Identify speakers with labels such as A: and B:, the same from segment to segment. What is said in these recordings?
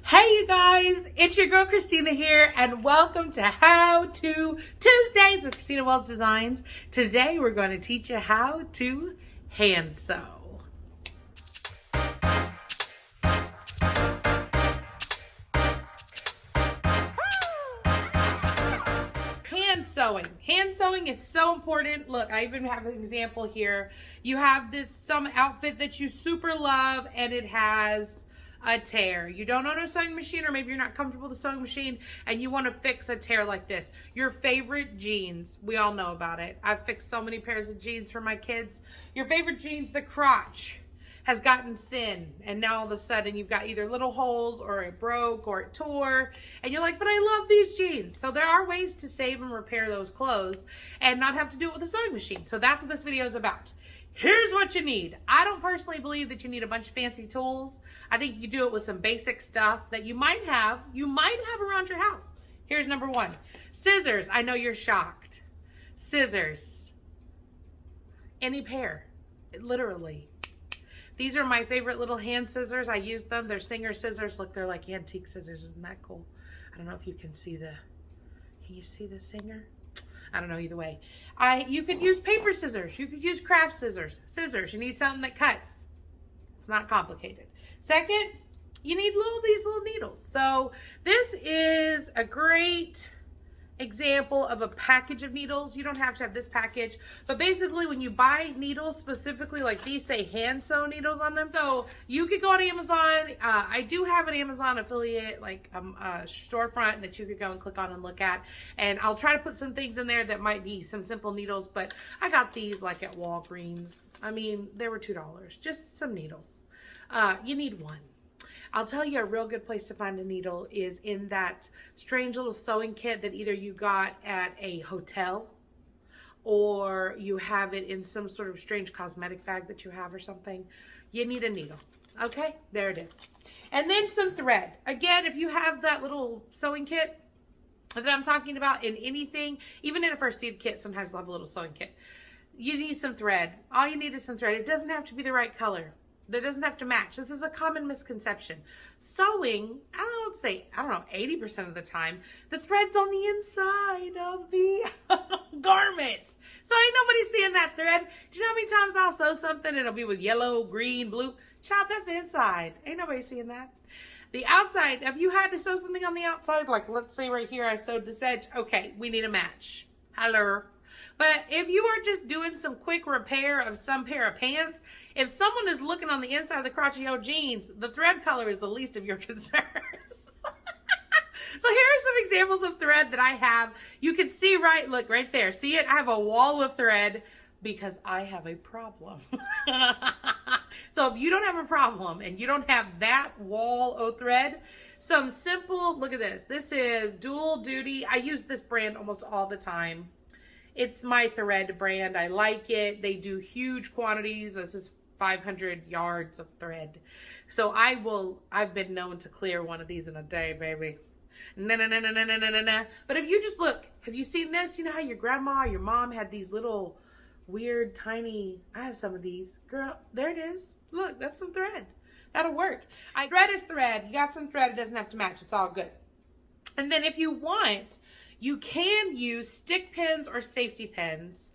A: Hey you guys, it's your girl Christina here and welcome to How To Tuesdays with Christina Wells Designs. Today we're going to teach you how to hand sew. Hand sewing. Hand sewing is so important. Look, I even have an example here. You have some outfit that you super love and it has a tear. You don't own a sewing machine, or maybe you're not comfortable with a sewing machine and you want to fix a tear like this. Your favorite jeans, we all know about it. I've fixed so many pairs of jeans for my kids. Your favorite jeans, the crotch has gotten thin and now all of a sudden you've got either little holes or it broke or it tore and you're like, but I love these jeans. So there are ways to save and repair those clothes and not have to do it with a sewing machine. So that's what this video is about. Here's what you need. I don't personally believe that you need a bunch of fancy tools. I think you do it with some basic stuff that you might have around your house. Here's number one. Scissors. I know you're shocked. Scissors. Any pair. Literally. These are my favorite little hand scissors. I use them. They're Singer scissors. Look, they're like antique scissors. Isn't that cool? I don't know if you can see can you see the Singer? I don't know, either way. You could use paper scissors. You could use craft scissors. Scissors, you need something that cuts. It's not complicated. Second, you need these little needles. So this is a great example of a package of needles. You don't have to have this package, but basically when you buy needles, specifically like these say hand sew needles on them. So you could go on Amazon. I do have an Amazon affiliate, like a storefront that you could go and click on and look at. And I'll try to put some things in there that might be some simple needles, but I got these like at Walgreens. I mean, they were $2, just some needles. You need one. I'll tell you a real good place to find a needle is in that strange little sewing kit that either you got at a hotel or you have it in some sort of strange cosmetic bag that you have or something. You need a needle. Okay, there it is. And then some thread. Again, if you have that little sewing kit that I'm talking about in anything, even in a first aid kit, sometimes they'll have a little sewing kit. You need some thread. All you need is some thread. It doesn't have to be the right color. That doesn't have to match. This is a common misconception. Sewing, I would say, 80% of the time, the thread's on the inside of the garment. So ain't nobody seeing that thread. Do you know how many times I'll sew something and it'll be with yellow, green, blue? Child, that's inside. Ain't nobody seeing that. The outside, if you had to sew something on the outside, like let's say right here I sewed this edge, okay, we need a match. Hello. But if you are just doing some quick repair of some pair of pants, if someone is looking on the inside of the crotch of your jeans, the thread color is the least of your concerns. So here are some examples of thread that I have. You can see look right there. See it? I have a wall of thread because I have a problem. So if you don't have a problem and you don't have that wall of thread, some simple, look at this. This is Dual Duty. I use this brand almost all the time. It's my thread brand. I like it. They do huge quantities. This is 500 yards of thread. So I've been known to clear one of these in a day, baby. No. But if you just look, have you seen this? You know how your grandma or your mom had these little weird tiny, I have some of these. Girl, there it is. Look, that's some thread. That'll work. Thread is thread. You got some thread. It doesn't have to match. It's all good. And then if you want, you can use stick pins or safety pins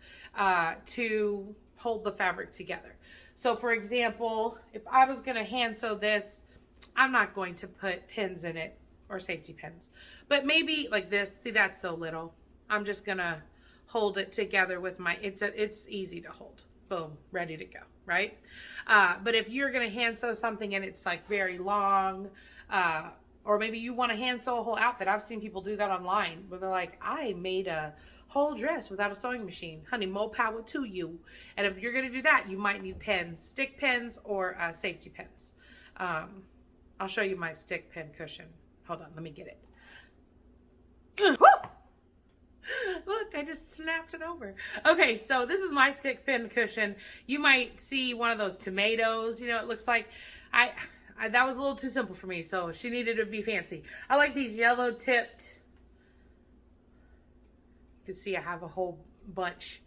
A: to hold the fabric together. So for example, if I was going to hand sew this, I'm not going to put pins in it or safety pins, but maybe like this. See, that's so little. I'm just going to hold it together with it's easy to hold. Boom, ready to go, right? But if you're going to hand sew something and it's like very long, or maybe you want to hand sew a whole outfit. I've seen people do that online where they're like, I made a whole dress without a sewing machine. Honey, more power to you. And if you're going to do that, you might need pins, stick pins or safety pins. I'll show you my stick pin cushion. Hold on, let me get it. Woo! Look, I just snapped it over. Okay, so this is my stick pin cushion. You might see one of those tomatoes. You know, it looks like that was a little too simple for me, so she needed to be fancy. I like these yellow tipped. You can see I have a whole bunch.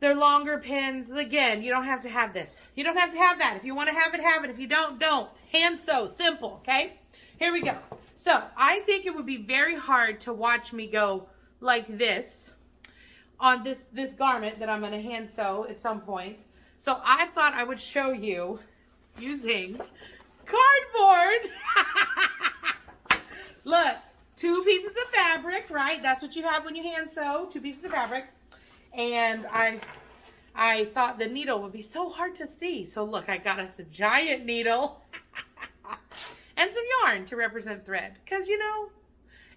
A: They're longer pins. Again, you don't have to have this. You don't have to have that. If you want to have it, have it. If you don't, don't. Hand sew, simple, okay? here we go. So I think it would be very hard to watch me go like this on this garment that I'm going to hand sew at some point. So I thought I would show you using cardboard. Look, 2 pieces of fabric, right? That's what you have when you hand sew, 2 pieces of fabric. And I thought the needle would be so hard to see. So look, I got us a giant needle and some yarn to represent thread. Because, you know,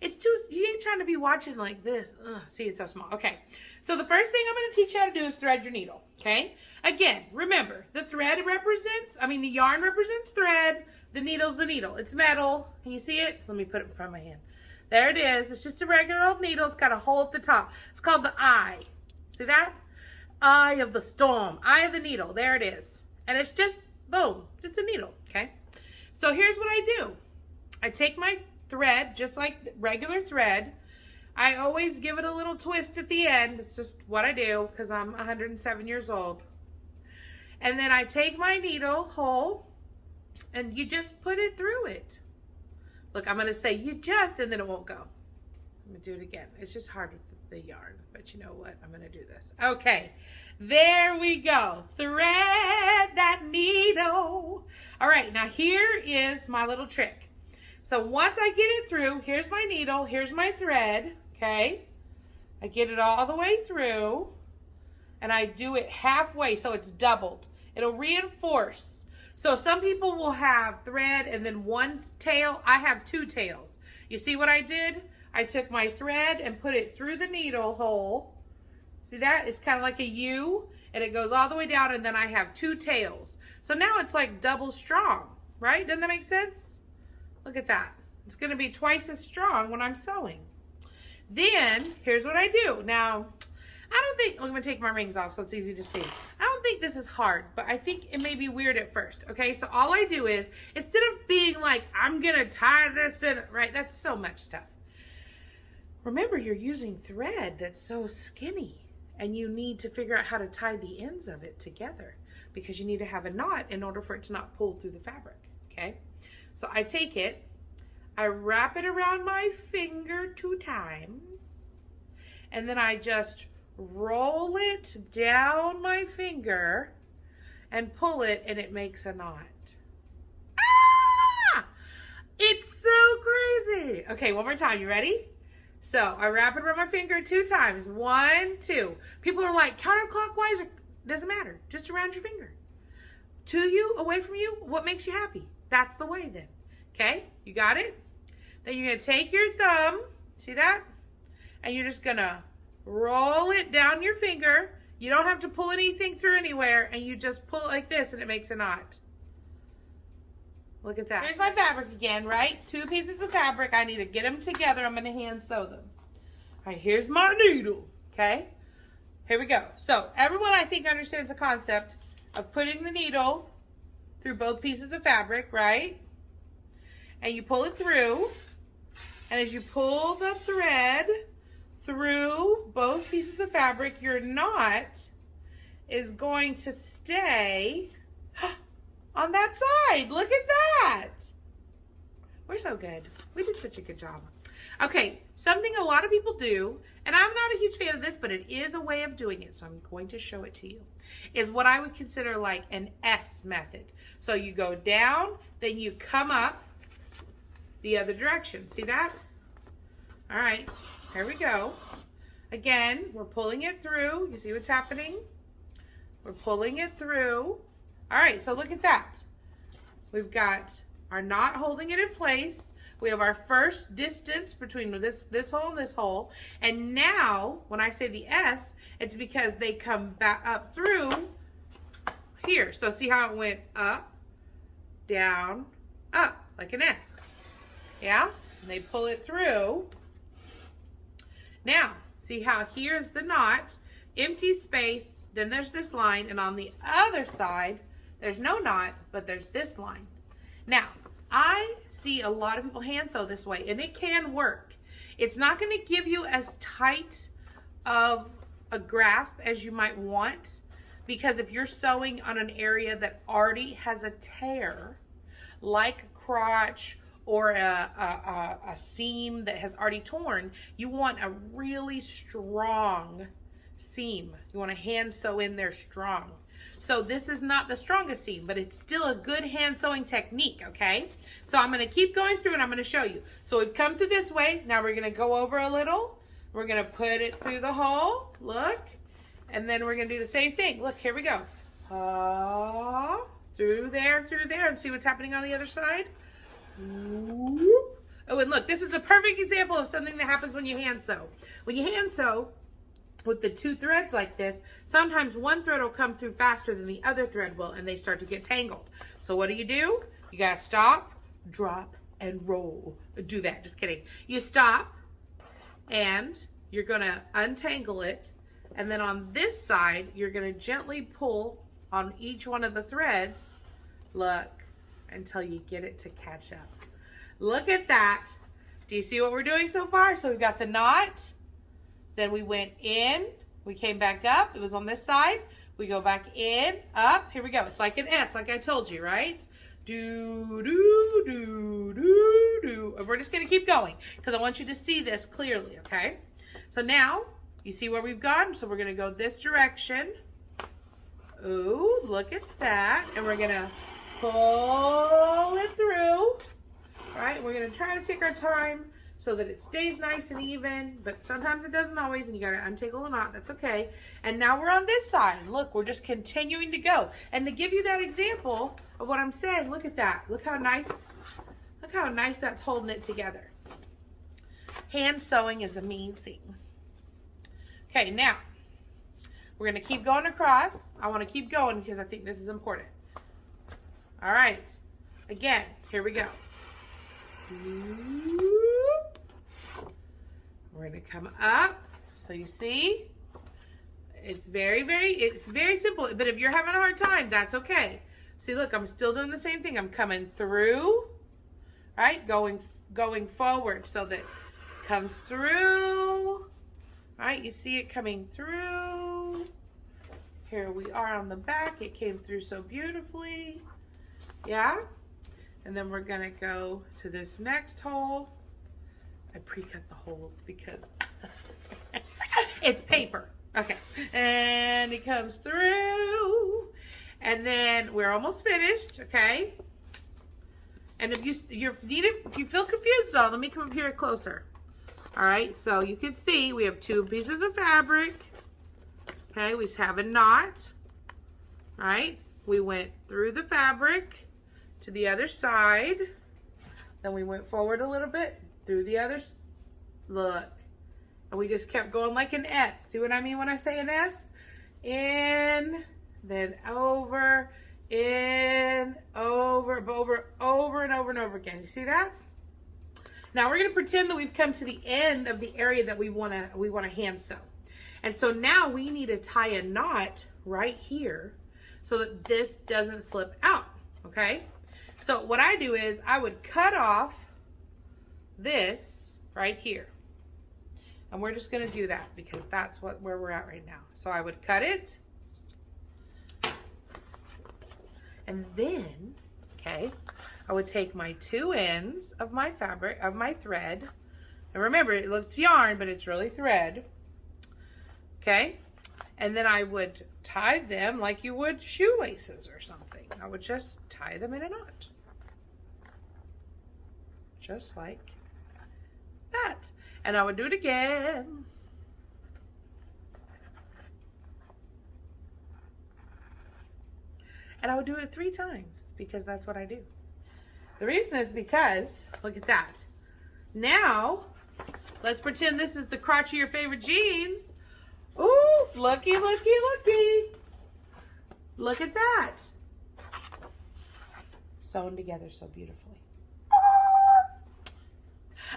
A: it's too, you ain't trying to be watching like this. Ugh, see, it's so small. Okay, so the first thing I'm going to teach you how to do is thread your needle, okay? Again, remember, the yarn represents thread. The needle's the needle. It's metal. Can you see it? Let me put it in front of my hand. There it is. It's just a regular old needle. It's got a hole at the top. It's called the eye. See that? Eye of the storm. Eye of the needle. There it is. And it's just, boom, just a needle, okay? So here's what I do. I take my thread, just like regular thread. I always give it a little twist at the end. It's just what I do because I'm 107 years old. And then I take my needle hole and you just put it through it. Look, I'm going to say you just, and then it won't go. I'm going to do it again. It's just hard with the yarn, but you know what? I'm going to do this. Okay, there we go. Thread that needle. All right, now here is my little trick. So once I get it through, here's my needle, here's my thread, okay? I get it all the way through, and I do it halfway so it's doubled. It'll reinforce. So some people will have thread and then one tail. I have 2 tails. You see what I did? I took my thread and put it through the needle hole. See that? It's kind of like a U, and it goes all the way down, and then I have 2 tails. So now it's like double strong, right? Doesn't that make sense? Look at that. It's going to be twice as strong when I'm sewing. Then, here's what I do. Now, I don't think, I'm going to take my rings off so it's easy to see. I don't think this is hard, but I think it may be weird at first, okay? So all I do is, instead of being like, I'm going to tie this in, right? That's so much stuff. Remember, you're using thread that's so skinny, and you need to figure out how to tie the ends of it together because you need to have a knot in order for it to not pull through the fabric, okay? So I take it, I wrap it around my finger 2 times, and then I just roll it down my finger and pull it, and it makes a knot. Ah! It's so crazy. Okay, one more time. You ready? So I wrap it around my finger 2 times. 1, 2. People are like, counterclockwise, or doesn't matter. Just around your finger. To you, away from you, what makes you happy? That's the way then. Okay, you got it? Then you're going to take your thumb, see that? And you're just going to roll it down your finger. You don't have to pull anything through anywhere, and you just pull it like this and it makes a knot. Look at that. Here's my fabric again, right? 2 pieces of fabric. I need to get them together. I'm going to hand sew them. All right, here's my needle, okay? Here we go. So everyone, I think, understands the concept of putting the needle through both pieces of fabric, right? And you pull it through. And as you pull the thread through both pieces of fabric, your knot is going to stay on that side. Look at that. We're so good. We did such a good job. Okay, something a lot of people do, and I'm not a huge fan of this, but it is a way of doing it, so I'm going to show it to you, is what I would consider like an S method. So you go down, then you come up the other direction. See that? All right, here we go. Again, we're pulling it through. You see what's happening? We're pulling it through. All right, so look at that. We've got our knot holding it in place. We have our first distance between this hole and this hole. And now, when I say the S, it's because they come back up through here. So see how it went up, down, up, like an S. Yeah? And they pull it through. Now, see how here's the knot, empty space, then there's this line, and on the other side, there's no knot, but there's this line. Now, I see a lot of people hand sew this way, and it can work. It's not going to give you as tight of a grasp as you might want, because if you're sewing on an area that already has a tear, like crotch or a seam that has already torn, you want a really strong seam. You want to hand sew in there strong. So this is not the strongest seam, but it's still a good hand sewing technique, okay? So I'm going to keep going through and I'm going to show you. So we've come through this way. Now we're going to go over a little. We're going to put it through the hole. Look. And then we're going to do the same thing. Look, here we go. Through there, and see what's happening on the other side. Oh, and look, this is a perfect example of something that happens when you hand sew. When you hand sew with the two threads like this, sometimes one thread will come through faster than the other thread will, and they start to get tangled. So what do? You gotta stop, drop, and roll. Do that, just kidding. You stop, and you're gonna untangle it, and then on this side, you're gonna gently pull on each one of the threads, look, until you get it to catch up. Look at that. Do you see what we're doing so far? So we've got the knot, then we went in, we came back up, it was on this side, we go back in, up, here we go. It's like an S, like I told you, right? Do, do, do, do, do. And we're just gonna keep going, because I want you to see this clearly, okay? So now, you see where we've gone? So we're gonna go this direction. Ooh, look at that. And we're gonna pull it through, right? We're gonna try to take our time so that it stays nice and even, but sometimes it doesn't always, and you gotta untangle the knot, that's okay. And now we're on this side. Look, we're just continuing to go. And to give you that example of what I'm saying, look at that. Look how nice that's holding it together. Hand sewing is amazing. Okay, now, we're gonna keep going across. I wanna keep going because I think this is important. All right, again, here we go. We're gonna come up. So you see, it's very simple. But if you're having a hard time, that's okay. See, look, I'm still doing the same thing. I'm coming through, right? Going forward so that it comes through, right? You see it coming through. Here we are on the back. It came through so beautifully. Yeah? And then we're gonna go to this next hole. I pre-cut the holes because it's paper. Okay, and it comes through, and then we're almost finished. Okay, and if you feel confused at all, let me come up here closer. All right, so you can see we have two pieces of fabric. Okay, we have a knot. All right, we went through the fabric to the other side. Then we went forward a little bit through the others. Look. And we just kept going like an S. See what I mean when I say an S? In, then over, in, over and over and over again. You see that? Now we're gonna pretend that we've come to the end of the area that we wanna hand sew. And so now we need to tie a knot right here so that this doesn't slip out, okay? So what I do is I would cut off this right here. And we're just gonna do that because that's where we're at right now. So I would cut it. And then, okay, I would take my two ends of my fabric, of my thread. And remember, it looks yarn, but it's really thread. Okay? And then I would tie them like you would shoelaces or something. I would just tie them in a knot. Just like that. And I would do it again. And I would do it 3 times because that's what I do. The reason is because, look at that. Now, let's pretend this is the crotch of your favorite jeans. Ooh, looky, looky, looky. Look at that. Sewn together so beautifully.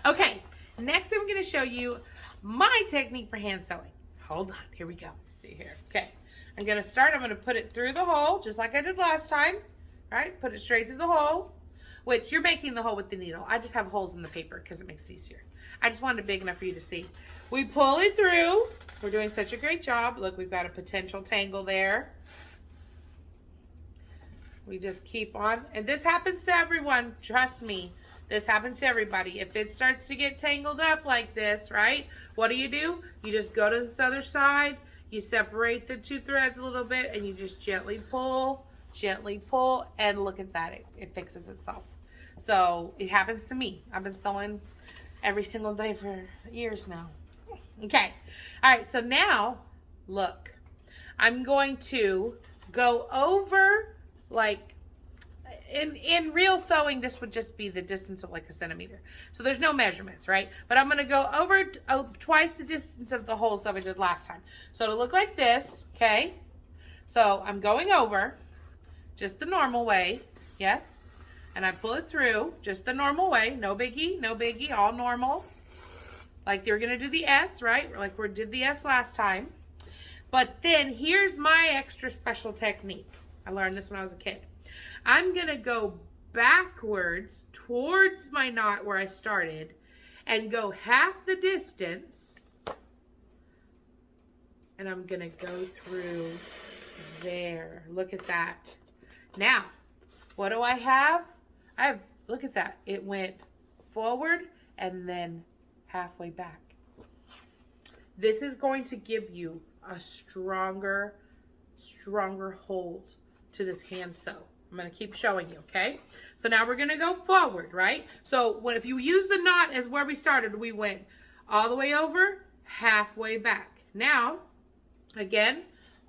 A: Okay, next I'm going to show you my technique for hand sewing. Hold on, here we go. See here. Okay, I'm going to put it through the hole just like I did last time. All right, put it straight through the hole, which you're making the hole with the needle. I just have holes in the paper because it makes it easier. I just wanted it big enough for you to see. We pull it through. We're doing such a great job. Look, we've got a potential tangle there. We just keep on, and this happens to everyone. Trust me. This happens to everybody. If it starts to get tangled up like this, right? What do? You just go to this other side, you separate the two threads a little bit, and you just gently pull, and look at that. It fixes itself. So it happens to me. I've been sewing every single day for years now. Okay. All right. So now, look, I'm going to go over, like, in real sewing, this would just be the distance of like a centimeter. So there's no measurements, right? But I'm going to go over twice the distance of the holes that we did last time. So it'll look like this, okay? So I'm going over just the normal way, yes? And I pull it through just the normal way. No biggie, all normal. Like you're going to do the S, right? Like we did the S last time. But then here's my extra special technique. I learned this when I was a kid. I'm going to go backwards towards my knot where I started and go half the distance. And I'm going to go through there. Look at that. Now, what do I have? Look at that. It went forward and then halfway back. This is going to give you a stronger hold to this hand sew. I'm going to keep showing you, okay? So now we're going to go forward, right? So if you use the knot as where we started, we went all the way over, halfway back. Now, again,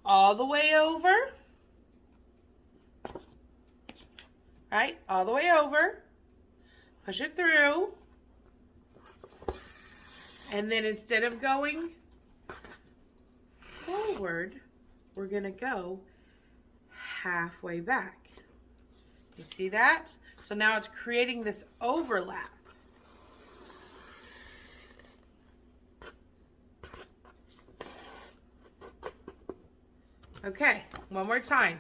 A: all the way over, right? All the way over, push it through, and then instead of going forward, we're going to go halfway back. You see that? So now it's creating this overlap. Okay, one more time.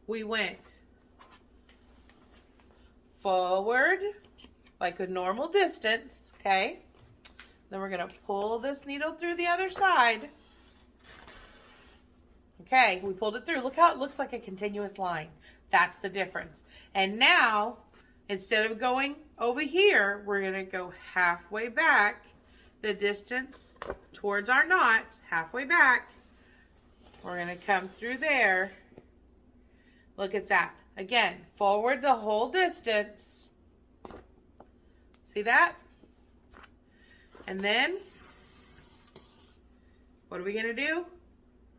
A: We went forward, like a normal distance, okay? Then we're gonna pull this needle through the other side. Okay, we pulled it through. Look how it looks like a continuous line. That's the difference. And now, instead of going over here, we're going to go halfway back, the distance towards our knot, halfway back. We're going to come through there. Look at that. Again, forward the whole distance. See that? And then, what are we going to do?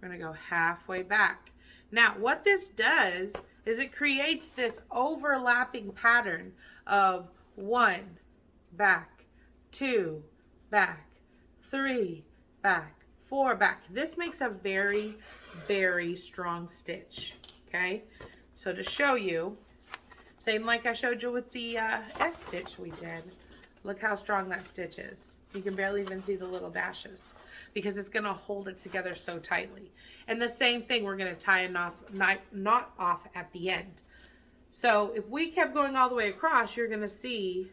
A: We're going to go halfway back. Now, what this does is it creates this overlapping pattern of 1, back, 2, back, 3, back, 4, back. This makes a very, very strong stitch, okay? So to show you, same like I showed you with the S stitch we did, look how strong that stitch is. You can barely even see the little dashes because it's going to hold it together so tightly. And the same thing, we're going to tie a knot off at the end. So if we kept going all the way across, you're going to see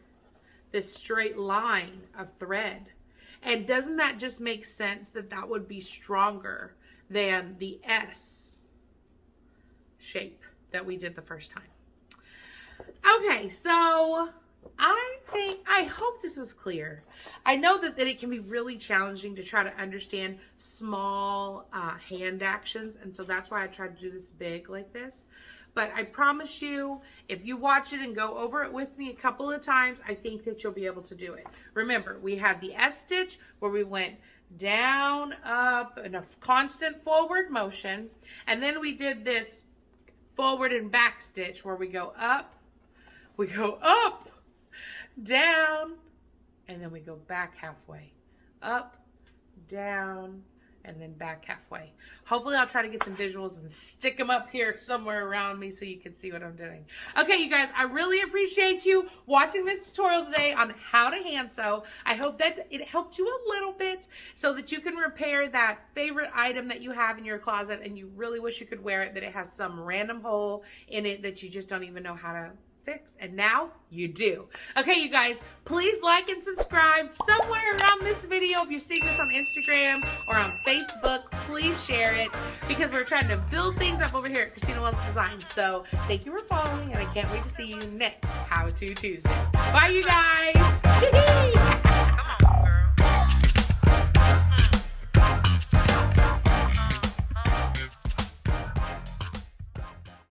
A: this straight line of thread. And doesn't that just make sense that that would be stronger than the S shape that we did the first time? Okay, so I hope this was clear. I know that it can be really challenging to try to understand small hand actions, and so that's why I try to do this big like this. But I promise you, if you watch it and go over it with me a couple of times, I think that you'll be able to do it. Remember, we had the S stitch where we went down, up, in a constant forward motion, and then we did this forward and back stitch where we go up, down, and then we go back halfway. Up, down, and then back halfway. Hopefully I'll try to get some visuals and stick them up here somewhere around me so you can see what I'm doing. Okay, you guys, I really appreciate you watching this tutorial today on how to hand sew. I hope that it helped you a little bit so that you can repair that favorite item that you have in your closet and you really wish you could wear it, but it has some random hole in it that you just don't even know how to fix, and now you do. Okay, you guys, please like and subscribe somewhere around this video. If you're seeing this on Instagram or on Facebook, please share it, because we're trying to build things up over here at Christina Loves Design. So thank you for following, and I can't wait to see you next How To Tuesday. Bye, you guys.